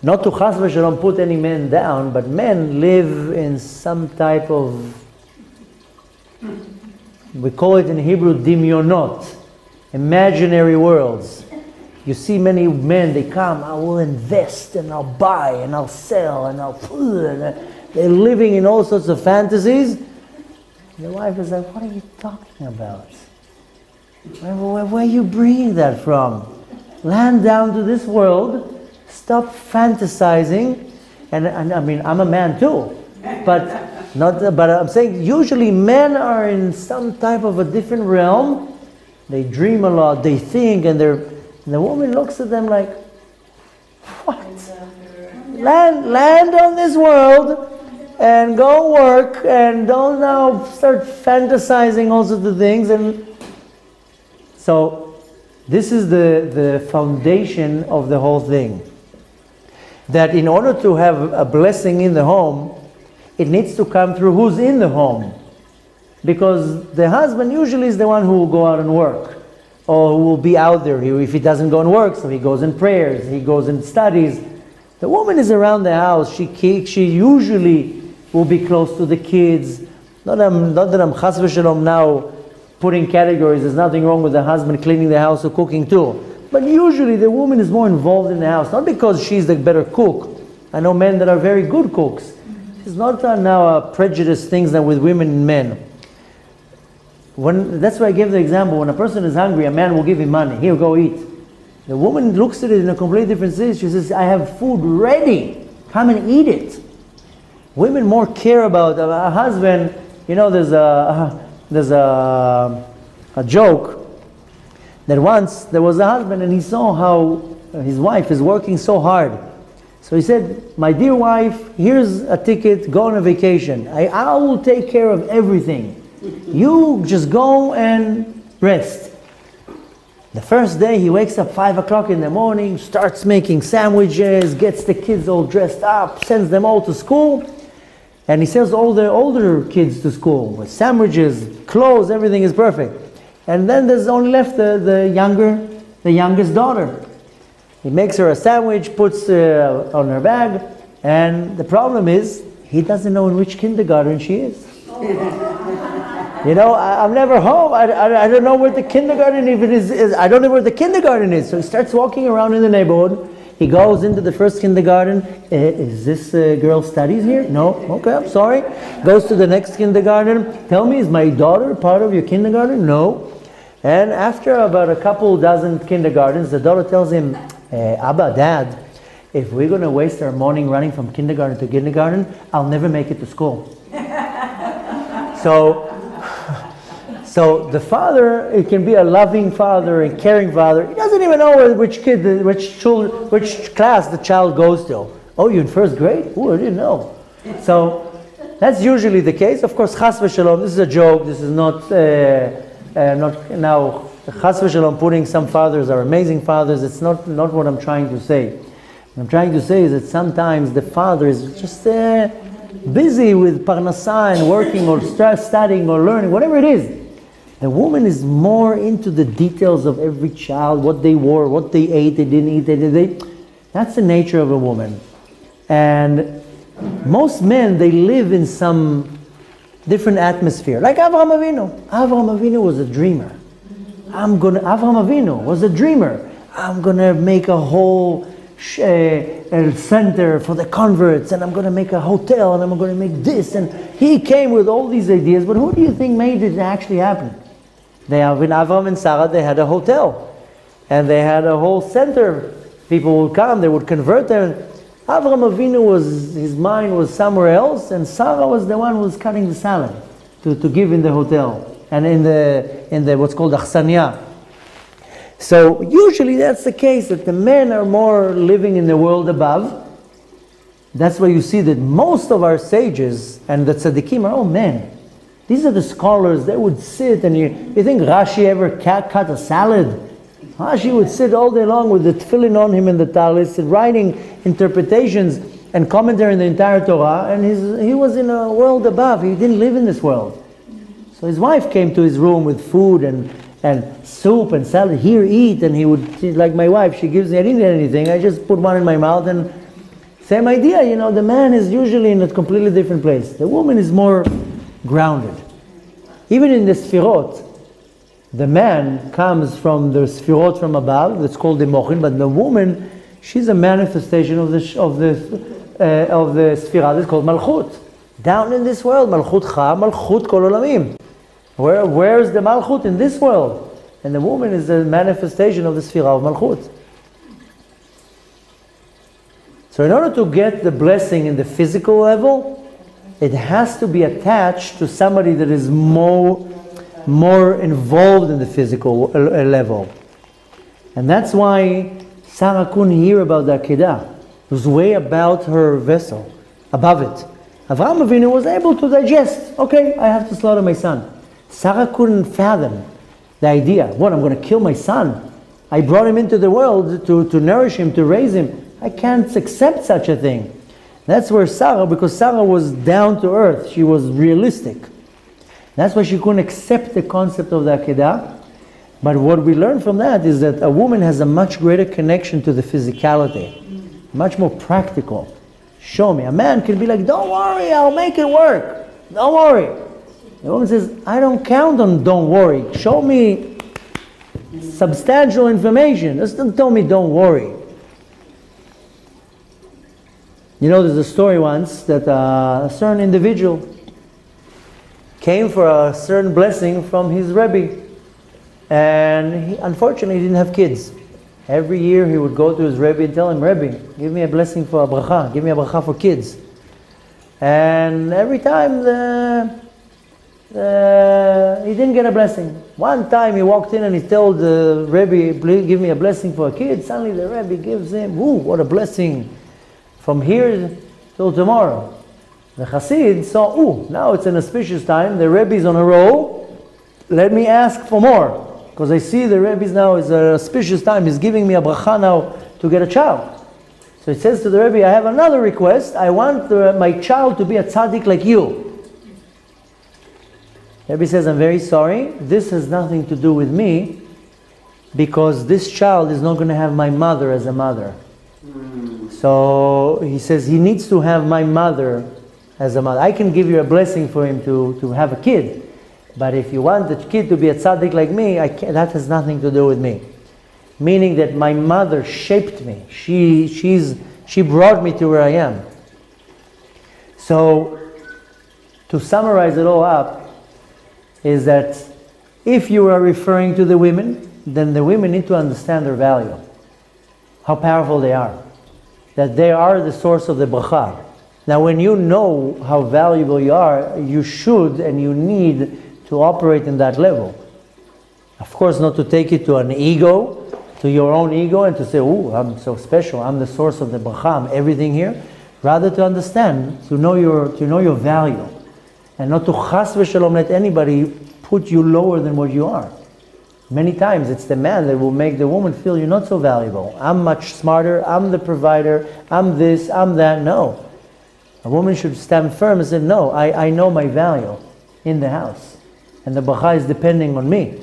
Not to chas v'shalom put any man down, but men live in some type of, we call it in Hebrew, dimyonot, imaginary worlds. You see many men, they come, I will invest and I'll buy and I'll sell and I'll put, they're living in all sorts of fantasies. The wife is like, what are you talking about? Where are you bringing that from? Land down to this world. Stop fantasizing, and I mean, I'm a man too, but I'm saying usually men are in some type of a different realm. They dream a lot, they think, and the woman looks at them like, what? Land on this world and go work, and don't now start fantasizing all sorts of things. And so this is the foundation of the whole thing. That in order to have a blessing in the home, it needs to come through who's in the home. Because the husband usually is the one who will go out and work, or who will be out there. If he doesn't go and work, so he goes in prayers, he goes and studies. The woman is around the house. She usually will be close to the kids. Not that I'm chas v'shalom now putting categories. There's nothing wrong with the husband cleaning the house or cooking too. But usually the woman is more involved in the house, not because she's the better cook. I know men that are very good cooks. It's not now a prejudice things that with women and men. That's why I gave the example. When a person is hungry, a man will give him money. Here, go eat. The woman looks at it in a completely different sense. She says, I have food ready. Come and eat it. Women more care about a husband. You know, there's a joke that once there was a husband and he saw how his wife is working so hard. So he said, my dear wife, here's a ticket, go on a vacation. I will take care of everything. You just go and rest. The first day he wakes up 5 o'clock in the morning, starts making sandwiches, gets the kids all dressed up, sends them all to school. And he sends all the older kids to school with sandwiches, clothes, everything is perfect. And then there's only left the youngest daughter. He makes her a sandwich, puts on her bag, and the problem is he doesn't know in which kindergarten she is. You know, I'm never home. I don't know where the kindergarten even is. I don't know where the kindergarten is. So he starts walking around in the neighborhood. He goes into the first kindergarten. Is this girl studies here? No? Okay, I'm sorry. Goes to the next kindergarten. Tell me, is my daughter part of your kindergarten? No. And after about a couple dozen kindergartens, the daughter tells him, Abba, Dad, if we're going to waste our morning running from kindergarten to kindergarten, I'll never make it to school. So the father, it can be a loving father, a caring father. He doesn't even know which class the child goes to. Oh, you're in first grade? Oh, I didn't know. So that's usually the case. Of course, chas v'shalom, this is a joke. This is not now, chas v'shalom, putting some fathers are amazing fathers. It's not what I'm trying to say. What I'm trying to say is that sometimes the father is just busy with parnasah and working or studying or learning, whatever it is. The woman is more into the details of every child, what they wore, what they ate, they didn't eat, that's the nature of a woman. And most men, they live in some different atmosphere. Like Avraham Avinu. Avraham Avinu was a dreamer. Avraham Avinu was a dreamer. I'm going to make a whole center for the converts, and I'm going to make a hotel, and I'm going to make this. And he came with all these ideas, but who do you think made it actually happen? Avram and Sarah, they had a hotel, and they had a whole center. People would come, they would convert them. Avram Avinu his mind was somewhere else, and Sarah was the one who was cutting the salad to give in the hotel and in the what's called achsania. So usually that's the case, that the men are more living in the world above. That's why you see that most of our sages and the tzaddikim are all men. These are the scholars. They would sit, and you think Rashi ever cut a salad? Rashi would sit all day long with the tefillin on him and the talis, writing interpretations and commentary in the entire Torah, and he was in a world above. He didn't live in this world. So his wife came to his room with food and soup and salad. Here, eat. And he would, like my wife, she gives me, I didn't eat anything. I just put one in my mouth, and same idea. You know, the man is usually in a completely different place. The woman is more grounded. Even in the sfirot, the man comes from the sfirot from above, that's called the mochin, but the woman, she's a manifestation of the sfirah that's called malchut. Down in this world, malchut cha, malchut kol olamim. Where's the malchut in this world? And the woman is the manifestation of the sfirah of malchut. So in order to get the blessing in the physical level, it has to be attached to somebody that is more involved in the physical level. And that's why Sarah couldn't hear about the Akedah. It was way about her vessel, above it. Avraham Avinu was able to digest. Okay, I have to slaughter my son. Sarah couldn't fathom the idea. What, I'm going to kill my son? I brought him into the world to nourish him, to raise him. I can't accept such a thing. That's where Sarah, because Sarah was down to earth, she was realistic. That's why she couldn't accept the concept of the Akedah. But what we learn from that is that a woman has a much greater connection to the physicality, much more practical. Show me. A man can be like, don't worry, I'll make it work. Don't worry. The woman says, I don't count on don't worry. Show me substantial information. Just don't tell me don't worry. You know, there's a story once that a certain individual came for a certain blessing from his Rebbe, and he unfortunately didn't have kids. Every year he would go to his Rebbe and tell him, Rebbe, give me a blessing for a bracha, give me a bracha for kids. And every time he didn't get a blessing. One time he walked in and he told the Rebbe, please give me a blessing for a kid. Suddenly the Rebbe gives him, ooh, what a blessing. From here till tomorrow. The Chassid saw, ooh, now it's an auspicious time, the Rebbe's on a roll, let me ask for more. Because I see the Rebbe's now is an auspicious time, he's giving me a bracha now to get a child. So he says to the Rebbe, I have another request, I want my child to be a tzaddik like you. The Rebbe says, I'm very sorry, this has nothing to do with me, because this child is not going to have my mother as a mother. So he says he needs to have my mother as a mother. I can give you a blessing for him to have a kid, but if you want the kid to be a tzaddik like me, that has nothing to do with me. Meaning that my mother shaped me. She brought me to where I am. So to summarize it all up is that if you are referring to the women, then the women need to understand their value, how powerful they are, that they are the source of the bracha. Now when you know how valuable you are, you should and you need to operate in that level. Of course, not to take it to an ego, to your own ego, and to say, oh, I'm so special, I'm the source of the bracha, I'm everything here. Rather to understand, to know your value, and not to chas v'shalom let anybody put you lower than what you are. Many times it's the man that will make the woman feel you're not so valuable. I'm much smarter, I'm the provider, I'm this, I'm that. No. A woman should stand firm and say, no, I know my value in the house. And the bracha is depending on me.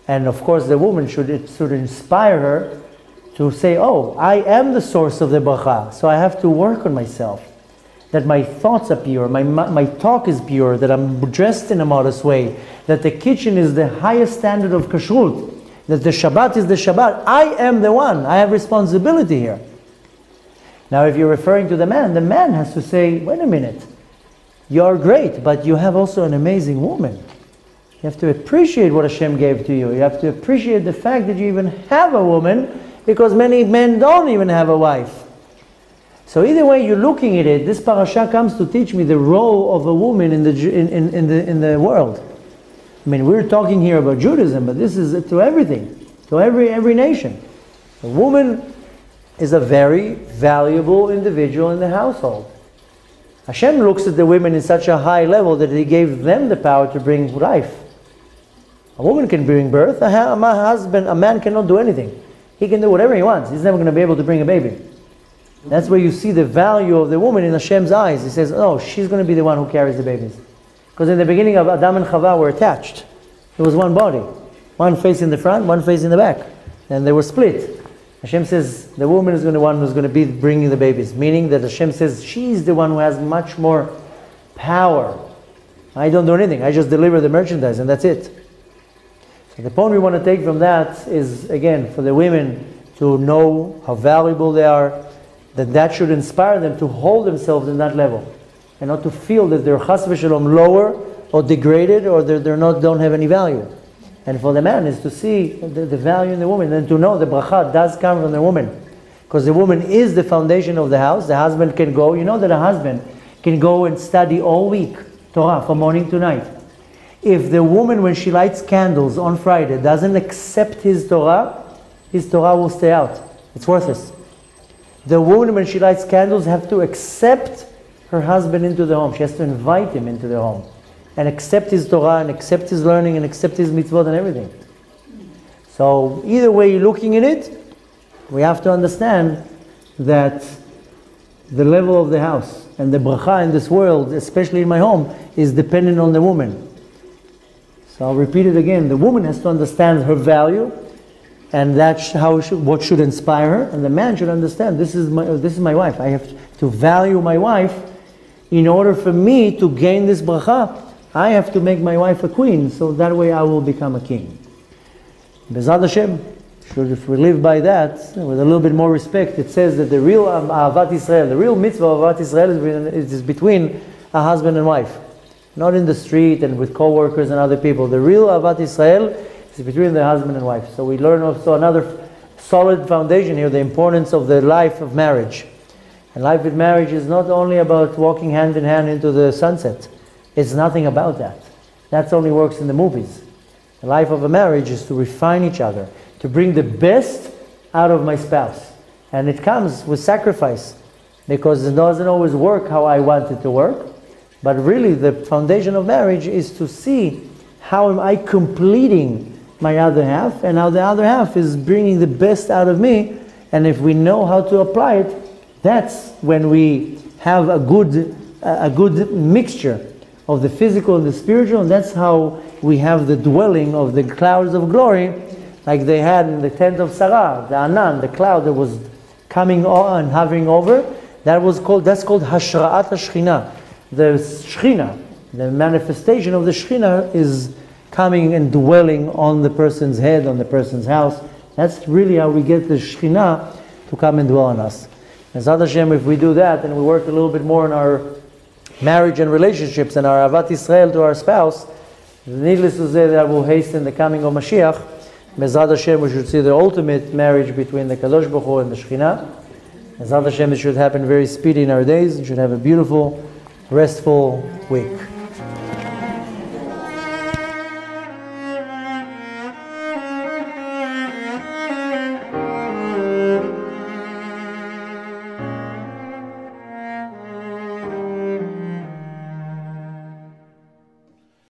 And of course the woman should inspire her to say, oh, I am the source of the bracha, so I have to work on myself. That my thoughts are pure, my talk is pure, that I'm dressed in a modest way, that the kitchen is the highest standard of kashrut, that the Shabbat is the Shabbat. I am the one, I have responsibility here. Now if you're referring to the man has to say, wait a minute, you're great, but you have also an amazing woman. You have to appreciate what Hashem gave to you. You have to appreciate the fact that you even have a woman, because many men don't even have a wife. So either way you're looking at it, this parasha comes to teach me the role of a woman in the world. I mean, we're talking here about Judaism, but this is to everything, to every nation. A woman is a very valuable individual in the household. Hashem looks at the women in such a high level that He gave them the power to bring life. A woman can bring birth. A man cannot do anything. He can do whatever he wants. He's never going to be able to bring a baby. That's where you see the value of the woman in Hashem's eyes. He says, oh, she's going to be the one who carries the babies. Because in the beginning of Adam and Chava were attached. It was one body. One face in the front, one face in the back. And they were split. Hashem says the woman is the one who's going to be bringing the babies. Meaning that Hashem says she's the one who has much more power. I don't do anything. I just deliver the merchandise and that's it. So the point we want to take from that is, again, for the women to know how valuable they are, that should inspire them to hold themselves in that level. And not to feel that they're chas v'shalom lower or degraded or don't have any value. And for the man is to see the value in the woman and to know the bracha does come from the woman. Because the woman is the foundation of the house. The husband can go, you know that a husband can go and study all week Torah from morning to night. If the woman, when she lights candles on Friday, doesn't accept his Torah will stay out. It's worthless. The woman, when she lights candles, has to accept her husband into the home. She has to invite him into the home. And accept his Torah, and accept his learning, and accept his mitzvot and everything. So either way you're looking at it, we have to understand that the level of the house and the bracha in this world, especially in my home, is dependent on the woman. So I'll repeat it again. The woman has to understand her value, and that's what should inspire her. And the man should understand, this is my wife. I have to value my wife. In order for me to gain this bracha, I have to make my wife a queen, so that way I will become a king. Bezad Hashem, if we live by that, with a little bit more respect, it says that the real Ahavat Israel, the real mitzvah of Ahavat Israel is between a husband and wife. Not in the street and with co-workers and other people. The real Ahavat Israel is between the husband and wife. So we learn also another solid foundation here, the importance of the life of marriage. And life with marriage is not only about walking hand in hand into the sunset. It's nothing about that. That only works in the movies. The life of a marriage is to refine each other, to bring the best out of my spouse. And it comes with sacrifice, because it doesn't always work how I want it to work. But really the foundation of marriage is to see how am I completing my other half, and how the other half is bringing the best out of me. And if we know how to apply it, that's when we have a good mixture of the physical and the spiritual, and that's how we have the dwelling of the clouds of glory, like they had in the tent of Sarah, the Anan, the cloud that was coming on and hovering over. That's called Hashra'at HaShechina. The Shechina, the manifestation of the Shechina, is coming and dwelling on the person's head, on the person's house. That's really how we get the Shechina to come and dwell on us. Bezad Hashem, if we do that and we work a little bit more on our marriage and relationships and our Ahavat Israel to our spouse, needless to say that will hasten the coming of Mashiach. Bezad Hashem, we should see the ultimate marriage between the Kadosh Baruch Hu and the Shechina. Bezad Hashem, it should happen very speedy in our days. We should have a beautiful, restful week.